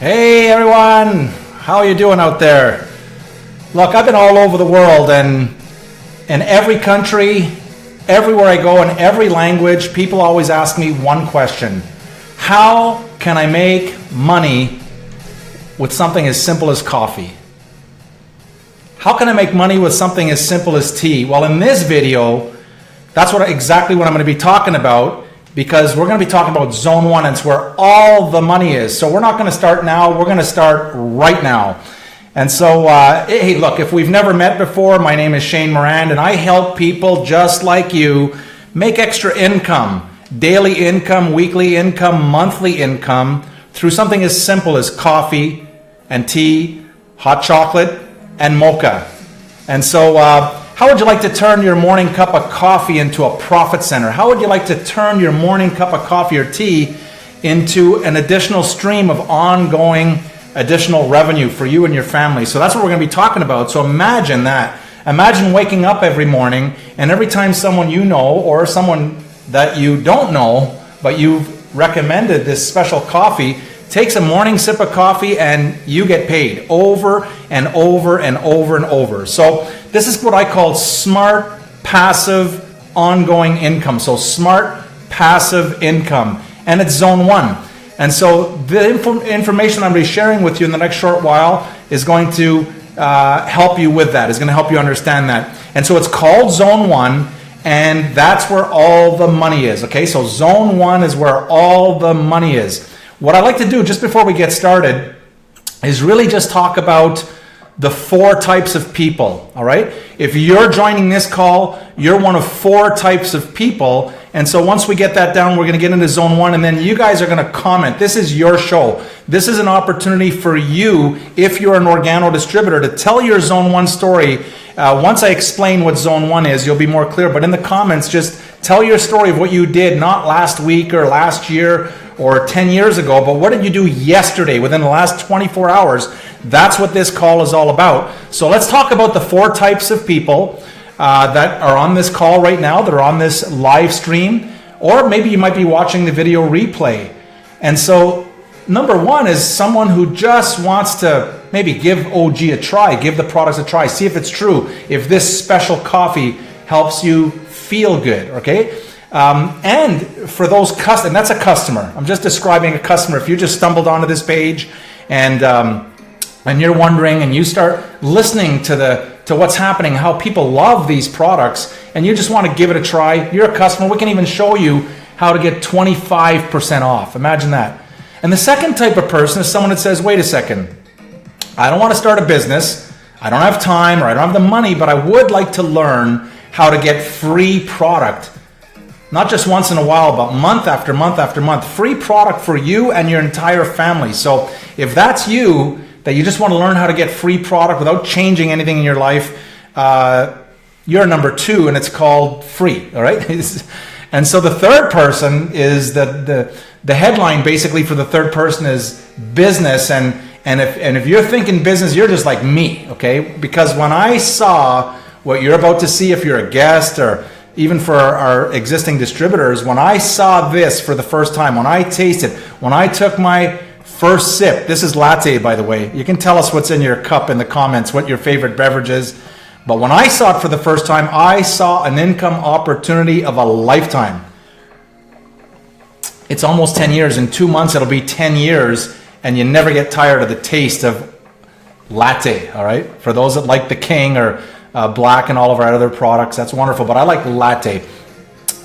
Hey everyone, how are you doing out there? Look, I've been all over the world, and in every country, everywhere I go, in every language, people always ask me one question. How can I make money with something as simple as coffee? How can I make money with something as simple as tea? Well, in this video, that's exactly what I'm going to be talking about, because we're going to be talking about Zone 1, and it's where all the money is. So we're not going to start now, we're going to start right now. And so, hey, look, if we've never met before, my name is Shane Morand, and I help people just like you make extra income, daily income, weekly income, monthly income, through something as simple as coffee and tea, hot chocolate, and mocha. And so, how would you like to turn your morning cup of coffee into a profit center? How would you like to turn your morning cup of coffee or tea into an additional stream of ongoing additional revenue for you and your family? So that's what we're going to be talking about. So imagine that. Imagine waking up every morning, and every time someone you know or someone that you don't know, but you've recommended this special coffee, takes a morning sip of coffee, and you get paid over and over and over and over. So this is what I call smart, passive, ongoing income. So smart, passive income. And it's Zone 1. And so the information I'm going to be sharing with you in the next short while is going to help you with that. It's going to help you understand that. And so it's called Zone 1, and that's where all the money is. Okay, so Zone 1 is where all the money is. What I like to do just before we get started is really just talk about the 4 types of people, all right? If you're joining this call, you're one of 4 types of people. And so once we get that down, we're going to get into Zone 1, and then you guys are going to comment. This is your show. This is an opportunity for you, if you're an Organo distributor, to tell your Zone 1 story. Once I explain what Zone 1 is, you'll be more clear. But in the comments, just tell your story of what you did, not last week or last year or 10 years ago, but what did you do yesterday, within the last 24 hours? That's what this call is all about. So let's talk about the 4 types of people that are on this call right now, that are on this live stream, or maybe you might be watching the video replay. And so number 1 is someone who just wants to maybe give OG a try, give the products a try, see if it's true, if this special coffee helps you feel good, okay? And for those and that's a customer. I'm just describing a customer. If you just stumbled onto this page and you're wondering, and you start listening to what's happening, how people love these products, and you just want to give it a try, you're a customer. We can even show you how to get 25% off. Imagine that. And the second type of person is someone that says, wait a second, I don't want to start a business, I don't have time, or I don't have the money, but I would like to learn how to get free product. Not just once in a while, but month after month after month. Free product for you and your entire family. So if that's you, that you just want to learn how to get free product without changing anything in your life, you're number 2, and it's called free, all right? And so the third person is the headline basically for the third person is business. And if you're thinking business, you're just like me, okay? Because when I saw what you're about to see, if you're a guest or even for our existing distributors, when I saw this for the first time, when I tasted, when I took my first sip, this is latte, by the way. You can tell us what's in your cup in the comments, what your favorite beverage is. But when I saw it for the first time, I saw an income opportunity of a lifetime. It's almost 10 years. In 2 months, it'll be 10 years, and you never get tired of the taste of latte, all right? For those that like the King or Black and all of our other products, that's wonderful, but I like latte.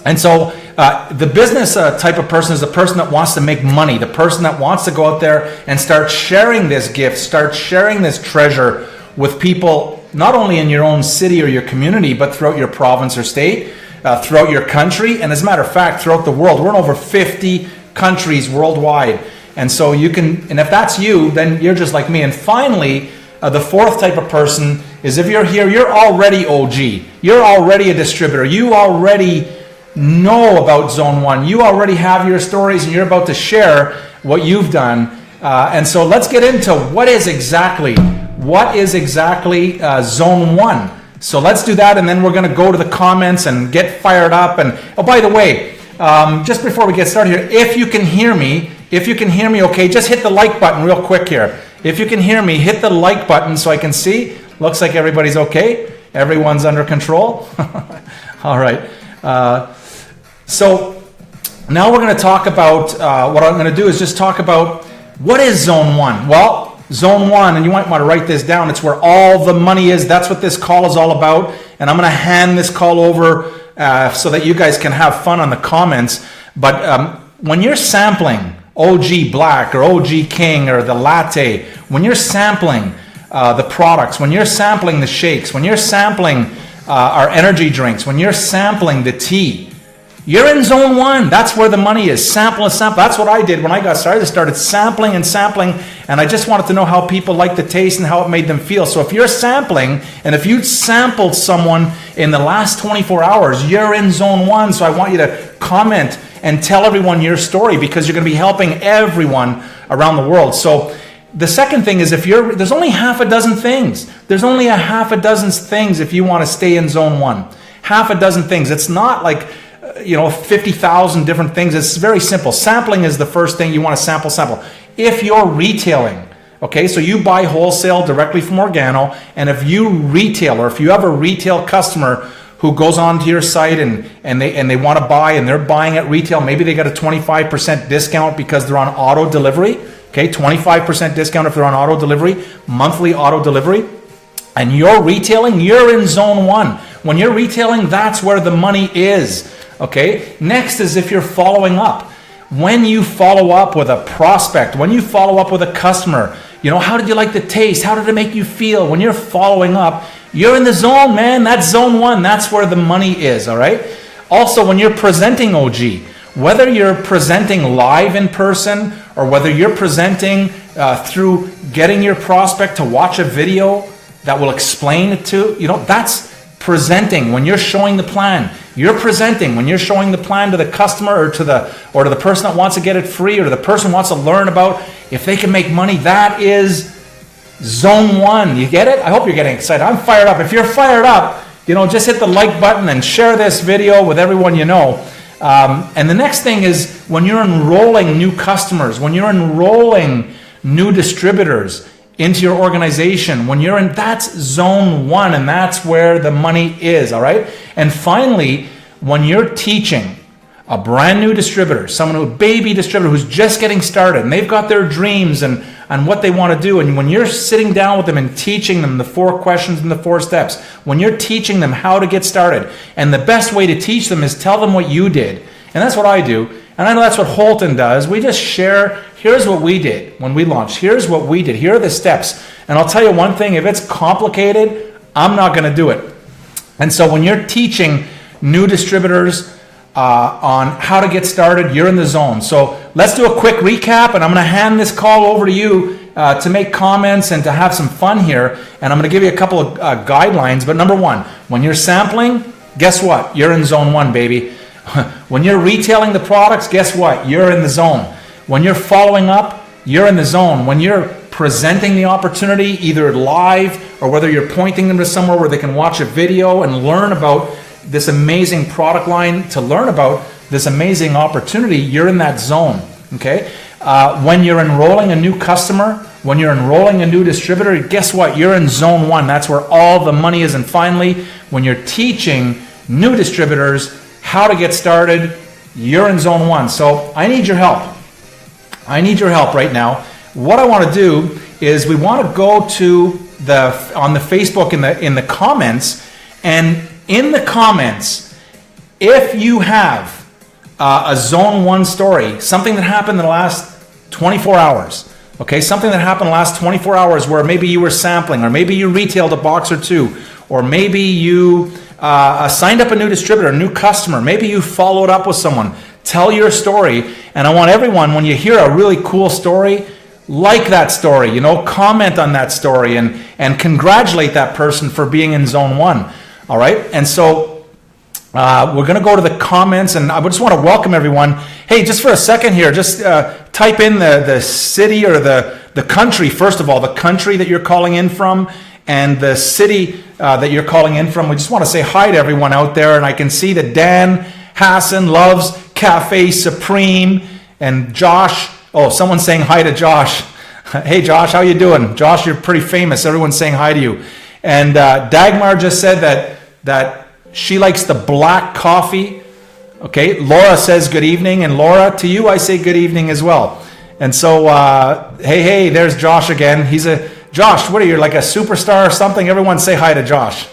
And so the business type of person is the person that wants to make money, the person that wants to go out there and start sharing this gift, start sharing this treasure with people, not only in your own city or your community, but throughout your province or state, throughout your country, and as a matter of fact, throughout the world. We're in over 50 countries worldwide. And so you can, and if that's you, then you're just like me. And finally, the 4th type of person is if you're here, you're already OG. You're already a distributor. You already know about Zone 1. You already have your stories, and you're about to share what you've done. And so let's get into what is exactly Zone 1. So let's do that, and then we're going to go to the comments and get fired up. And oh, by the way, just before we get started here, if you can hear me, If you can hear me okay, just hit the like button real quick here. If you can hear me, hit the like button so I can see. Looks like everybody's okay. Everyone's under control. All right. So now we're going to talk about, what I'm going to do is just talk about what is Zone 1. Well, Zone 1, and you might want to write this down, it's where all the money is. That's what this call is all about. And I'm going to hand this call over so that you guys can have fun on the comments. But when you're sampling OG Black or OG King or the latte, when you're sampling the products, when you're sampling the shakes, when you're sampling our energy drinks, when you're sampling the tea, you're in Zone 1. That's where the money is. Sample and sample. That's what I did when I got started. I started sampling and sampling, and I just wanted to know how people liked the taste and how it made them feel. So if you're sampling, and if you sampled someone in the last 24 hours, you're in Zone 1. So I want you to comment and tell everyone your story, because you're going to be helping everyone around the world. So the second thing is, there's only half a dozen things. There's only a half a dozen things if you want to stay in Zone 1. Half a dozen things. It's not like 50,000 different things. It's very simple. Sampling is the first thing you want to sample. If you're retailing, okay, so you buy wholesale directly from Organo, and if you retail, or if you have a retail customer who goes onto your site and they want to buy, and they're buying at retail, maybe they got a 25% discount because they're on auto delivery, okay, 25% discount if they're on auto delivery, monthly auto delivery, and you're retailing, you're in Zone 1. When you're retailing, that's where the money is. Okay, next is if you're following up. When you follow up with a prospect, when you follow up with a customer, how did you like the taste? How did it make you feel? When you're following up, you're in the zone, man. That's Zone 1. That's where the money is, all right? Also, when you're presenting OG, whether you're presenting live in person or whether you're presenting through getting your prospect to watch a video that will explain it to, that's presenting. When you're showing the plan, you're presenting. When you're showing the plan to the customer or to the person that wants to get it free, or the person wants to learn about if they can make money, that is Zone 1. You get it? I hope you're getting excited. I'm fired up. If you're fired up, just hit the like button and share this video with everyone you know. And the next thing is when you're enrolling new customers, when you're enrolling new distributors into your organization, that's Zone 1, and that's where the money is, all right? And finally, when you're teaching a brand new distributor, a baby distributor who's just getting started, and they've got their dreams and what they want to do, and when you're sitting down with them and teaching them the 4 questions and the 4 steps, when you're teaching them how to get started, and the best way to teach them is tell them what you did. And that's what I do. And I know that's what Holton does. We just share, here's what we did when we launched. Here's what we did. Here are the steps. And I'll tell you one thing, if it's complicated, I'm not going to do it. And so when you're teaching new distributors on how to get started, you're in the zone. So let's do a quick recap, and I'm going to hand this call over to you to make comments and to have some fun here. And I'm going to give you a couple of guidelines. But number 1, when you're sampling, guess what? You're in Zone 1, baby. When you're retailing the products, guess what? You're in the zone. When you're following up, you're in the zone. When you're presenting the opportunity, either live or whether you're pointing them to somewhere where they can watch a video and learn about this amazing product line, to learn about this amazing opportunity, you're in that zone, okay? When you're enrolling a new customer, when you're enrolling a new distributor, guess what? You're in Zone 1. That's where all the money is. And finally, when you're teaching new distributors how to get started, you're in Zone 1. So I need your help. I need your help right now. What I want to do is we want to go to on the Facebook in the comments, and in the comments, if you have a Zone 1 story, something that happened in the last 24 hours, okay, something that happened in the last 24 hours where maybe you were sampling, or maybe you retailed a box or 2, or maybe you signed up a new distributor, a new customer, maybe you followed up with someone, tell your story. And I want everyone, when you hear a really cool story, like that story, comment on that story and congratulate that person for being in Zone 1. All right. And so we're going to go to the comments, and I just want to welcome everyone. Hey, just for a second here, just type in the city or the country. First of all, the country that you're calling in from and the city that you're calling in from. We just want to say hi to everyone out there. And I can see that Dan Hassan loves Cafe Supreme, and Josh Oh, someone's saying hi to Josh. Hey, Josh, how you doing? Josh, you're pretty famous. Everyone's saying hi to you. And Dagmar just said that she likes the black coffee. Okay, Laura says good evening. And Laura, to you, I say good evening as well. And so, hey, there's Josh again. Josh, what are you, like a superstar or something? Everyone say hi to Josh.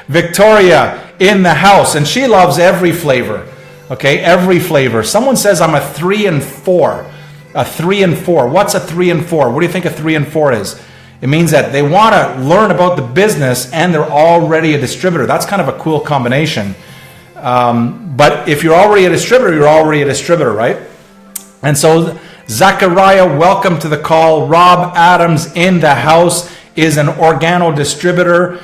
Victoria in the house, and she loves every flavor. Okay, every flavor. Someone says I'm a 3 and 4. A 3 and 4. What's a 3 and 4? What do you think a 3 and 4 is? It means that they want to learn about the business and they're already a distributor. That's kind of a cool combination. But if you're already a distributor, you're already a distributor, right? And so Zachariah, welcome to the call. Rob Adams in the house is an Organo distributor.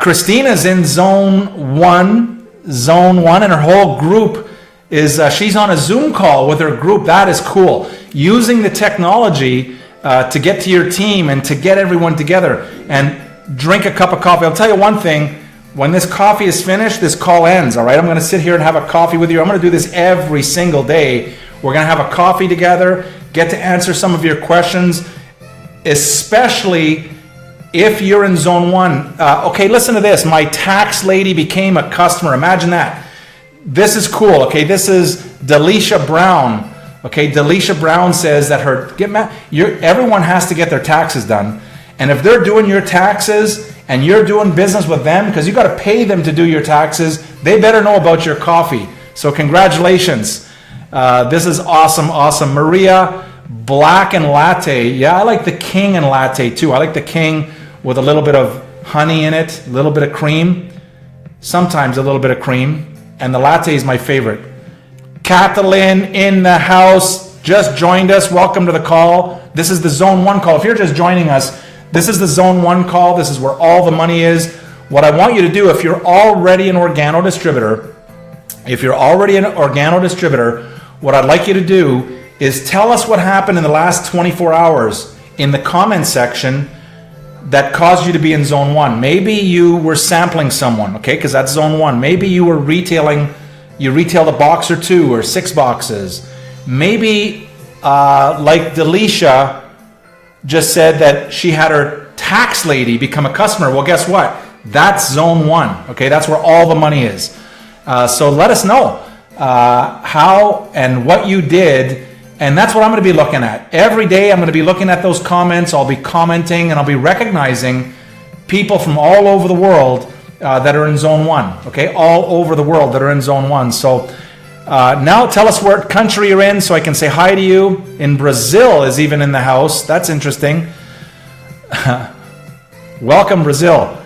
Christina's in zone 1, and her whole group is, she's on a Zoom call with her group. That is cool. Using the technology to get to your team and to get everyone together and drink a cup of coffee. I'll tell you one thing. When this coffee is finished, this call ends, all right? I'm going to sit here and have a coffee with you. I'm going to do this every single day. We're going to have a coffee together, get to answer some of your questions, especially if you're in zone 1. Okay, listen to this. My tax lady became a customer. Imagine that. This is cool. Okay, this is Delisha Brown. Okay, Delisha Brown says that everyone has to get their taxes done. And if they're doing your taxes and you're doing business with them, because you got to pay them to do your taxes, they better know about your coffee. So congratulations. This is awesome. Maria, black and latte. Yeah, I like the king and latte too. I like the king with a little bit of honey in it, a little bit of cream, sometimes a little bit of cream, and the latte is my favorite. Kathleen in the house, just joined us. Welcome to the call. This is the Zone 1 call. If you're just joining us, this is the Zone 1 call. This is where all the money is. What I want you to do, if you're already an Organo distributor, what I'd like you to do is tell us what happened in the last 24 hours in the comment section that caused you to be in zone 1. Maybe you were sampling someone, okay, because that's zone 1. Maybe you were you retailed a box or 2 or 6 boxes. Maybe like Delisha just said that she had her tax lady become a customer. Well, guess what? That's zone 1, okay? That's where all the money is. So let us know how and what you did, and that's what I'm going to be looking at. Every day I'm going to be looking at those comments. I'll be commenting, and I'll be recognizing people from all over the world that are in zone 1, okay? All over the world that are in zone 1. So now tell us what country you're in so I can say hi to you. In Brazil is even in the house. That's interesting. Welcome, Brazil.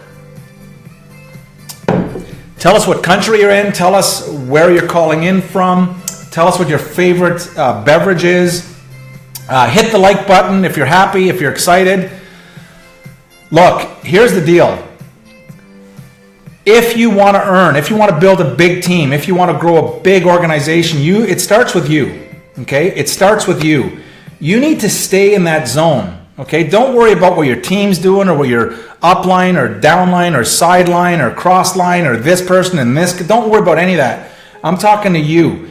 Tell us what country you're in. Tell us where you're calling in from. Tell us what your favorite beverage is. Hit the like button if you're happy, if you're excited. Look, here's the deal. If you want to earn, if you want to build a big team, if you want to grow a big organization, it starts with you. Okay? It starts with you. You need to stay in that zone. Okay? Don't worry about what your team's doing or what your upline or downline or sideline or crossline or this person and this. Don't worry about any of that. I'm talking to you.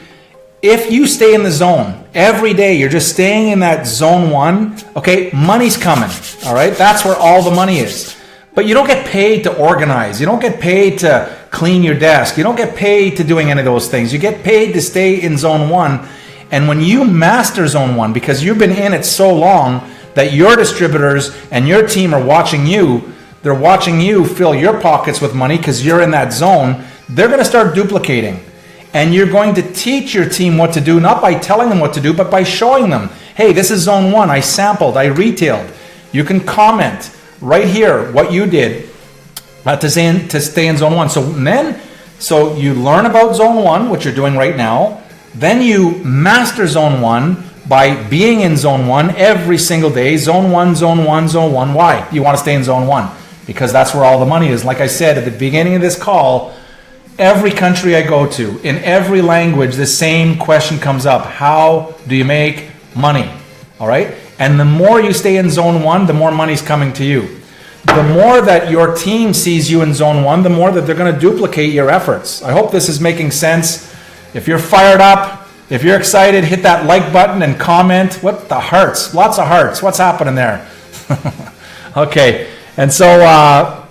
If you stay in the zone every day, you're just staying in that zone 1, okay, money's coming. All right? That's where all the money is. But you don't get paid to organize. You don't get paid to clean your desk. You don't get paid to doing any of those things. You get paid to stay in zone 1. And when you master zone 1, because you've been in it so long that your distributors and your team are watching you, they're watching you fill your pockets with money because you're in that zone, they're going to start duplicating. And you're going to teach your team what to do, not by telling them what to do, but by showing them, hey, this is zone 1. I sampled, I retailed. You can comment right here what you did to stay in zone 1. So you learn about zone 1, which you're doing right now. Then you master zone 1 by being in zone 1 every single day. Zone 1, zone 1, zone 1. Why? You want to stay in zone 1 because that's where all the money is. Like I said at the beginning of this call, every country I go to, in every language, the same question comes up. How do you make money? All right? And the more you stay in zone 1, the more money's coming to you. The more that your team sees you in zone 1, the more that they're going to duplicate your efforts. I hope this is making sense. If you're fired up, If you're excited, hit that like button and comment. What the hearts? Lots of hearts. What's happening there? Okay. And so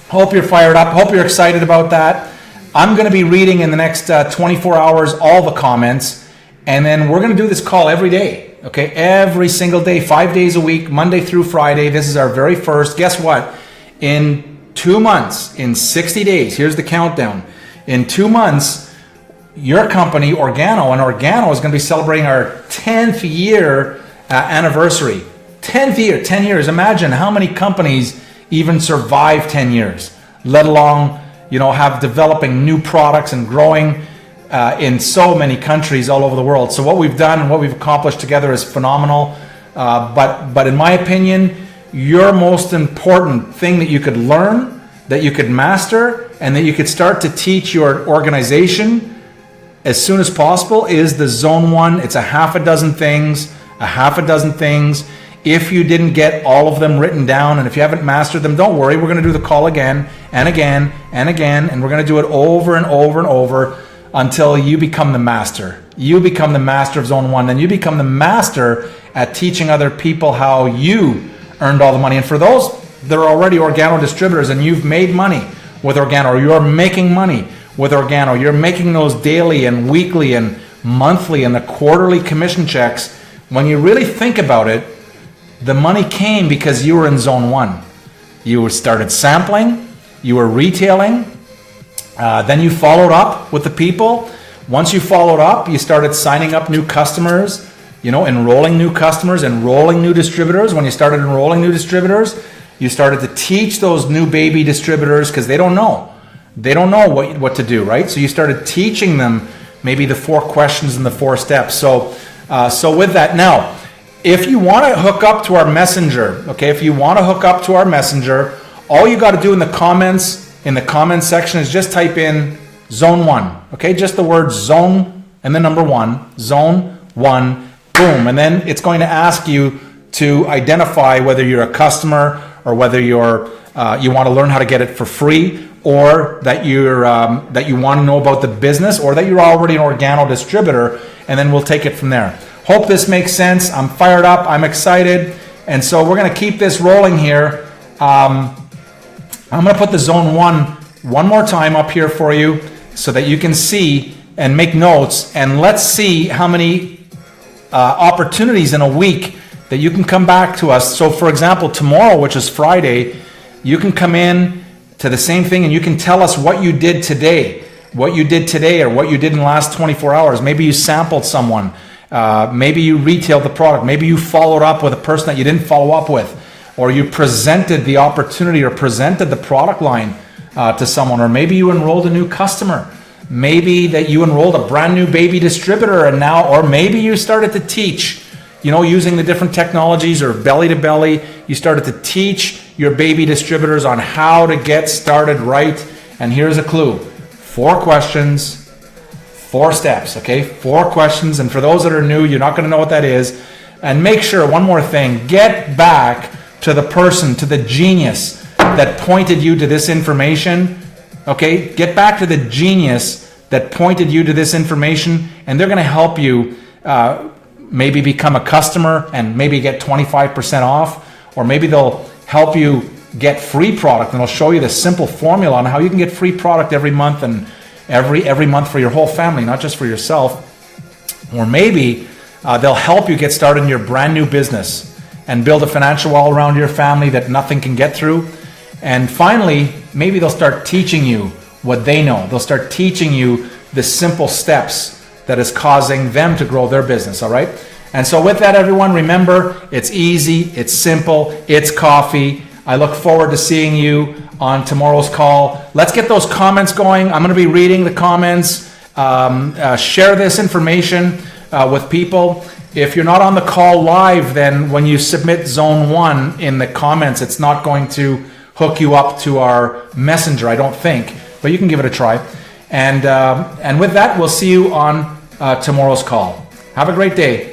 hope you're fired up. Hope you're excited about that. I'm going to be reading in the next 24 hours all the comments. And then we're going to do this call every day. Okay. Every single day, 5 days a week, Monday through Friday. This is our very first. Guess what? In 2 months, in 60 days, here's the countdown. In 2 months, your company, Organo, and Organo is going to be celebrating our 10th year anniversary. 10th year, 10 years. Imagine how many companies even survive 10 years, let alone, have developing new products and growing in so many countries all over the world. So what we've done and what we've accomplished together is phenomenal. But in my opinion, your most important thing that you could learn, that you could master, and that you could start to teach your organization as soon as possible is the Zone 1. It's a half a dozen things. If you didn't get all of them written down, and if you haven't mastered them, don't worry. We're going to do the call again and again and again, and we're going to do it over and over and over until you become the master. You become the master of Zone 1, and you become the master at teaching other people how you earned all the money. And for those that are already Organo distributors and you've made money with Organo, or you're making money with Organo, you're making those daily and weekly and monthly and the quarterly commission checks, when you really think about it, the money came because you were in Zone 1. You started sampling, you were retailing, then you followed up with the people. Once you followed up, you started signing up new customers, enrolling new customers, enrolling new distributors. When you started enrolling new distributors, you started to teach those new baby distributors because they don't know. They don't know what to do, right? So you started teaching them maybe the 4 questions and the 4 steps. So with that, now, if you want to hook up to our messenger, okay, all you got to do in the comments section is just type in Zone 1, okay? Just the word zone and the number 1, Zone 1, boom. And then it's going to ask you to identify whether you're a customer or whether you want to learn how to get it for free, or that you want to know about the business, or that you're already an Organo distributor, and then we'll take it from there. Hope this makes sense. I'm fired up. I'm excited. And so we're going to keep this rolling here. I'm going to put the Zone 1 more time up here for you so that you can see and make notes. And let's see how many opportunities in a week that you can come back to us. So for example, tomorrow, which is Friday, you can come in to the same thing and you can tell us what you did today, or what you did in the last 24 hours. Maybe you sampled someone. Maybe you retailed the product. Maybe you followed up with a person that you didn't follow up with, or you presented the opportunity or presented the product line to someone, or maybe you enrolled a new customer. Maybe that you enrolled a brand new baby distributor, and now, or maybe you started to teach, using the different technologies, or belly to belly, you started to teach your baby distributors on how to get started right. And here's a clue: 4 questions. 4 steps, okay? 4 questions. And for those that are new, you're not going to know what that is. And make sure, one more thing, get back to the person, to the genius that pointed you to this information, okay? Get back to the genius that pointed you to this information, and they're going to help you maybe become a customer and maybe get 25% off, or maybe they'll help you get free product, and they'll show you the simple formula on how you can get free product every month, and every month for your whole family, not just for yourself. Or maybe they'll help you get started in your brand new business and build a financial wall around your family that nothing can get through. And finally, maybe they'll start teaching you what they know. They'll start teaching you the simple steps that is causing them to grow their business, all right? And so with that, everyone, remember, it's easy, it's simple, it's coffee. I look forward to seeing you on tomorrow's call. Let's get those comments going. I'm going to be reading the comments. Share this information with people. If you're not on the call live, then when you submit Zone 1 in the comments, it's not going to hook you up to our messenger, I don't think, but you can give it a try. And with that, we'll see you on tomorrow's call. Have a great day.